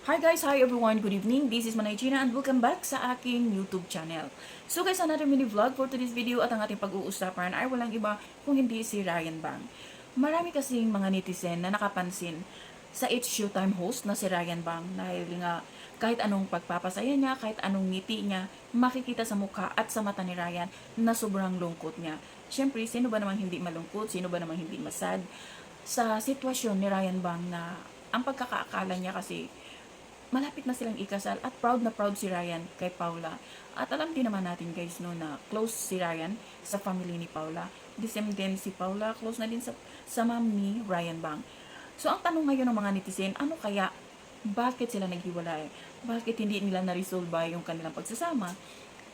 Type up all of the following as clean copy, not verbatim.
Hi guys, hi everyone, good evening. This is Manay Gina and welcome back sa aking YouTube channel. So guys, another mini vlog for today's video at ang ating pag-uusapan ay walang iba kung hindi si Ryan Bang. Marami kasing mga netizen na nakapansin sa It's Showtime host na si Ryan Bang dahil nga kahit anong pagpapasaya niya, kahit anong ngiti niya, makikita sa mukha at sa mata ni Ryan na sobrang lungkot niya. Siyempre, sino ba namang hindi malungkot? Sino ba namang hindi masad sa sitwasyon ni Ryan Bang na ang pagkakaakala niya kasi malapit na silang ikasal at proud na proud si Ryan kay Paula. At alam din naman natin guys no na close si Ryan sa family ni Paula. The same din si Paula, close na din sa mom ni Ryan Bang. So ang tanong ngayon ng mga netizen, ano kaya? Bakit sila naghiwalay? Bakit hindi nila na-resolve yung kanilang pagsasama?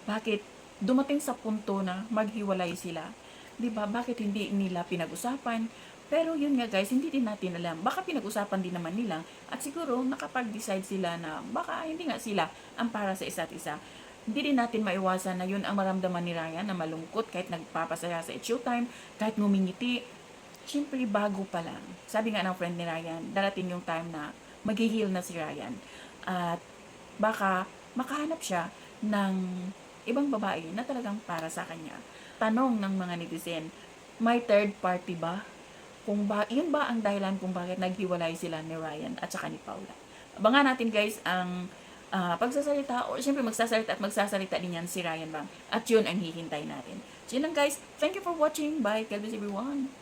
Bakit dumating sa punto na maghiwalay sila? 'Di ba? Bakit hindi nila pinag-usapan? Pero yun nga guys, hindi din natin alam. Baka pinag-usapan din naman nila at siguro nakapag-decide sila na baka hindi nga sila ang para sa isa't isa. Hindi din natin maiwasan na yun ang maramdaman ni Ryan na malungkot kahit nagpapasaya sa It's Showtime, kahit ngumingiti. Siyempre, bago pa lang. Sabi nga ng friend ni Ryan, darating yung time na mag-heal na si Ryan. At baka makahanap siya ng ibang babae na talagang para sa kanya. Tanong ng mga netizen, may third party ba? Kung yun ba ang dahilan kung bakit naghiwalay sila ni Ryan at saka ni Paula. Abangan natin guys ang pagsasalita or siyempre magsasalita din yan si Ryan Bang. At yun ang hihintay natin. So yun lang guys. Thank you for watching. Bye. God bless everyone.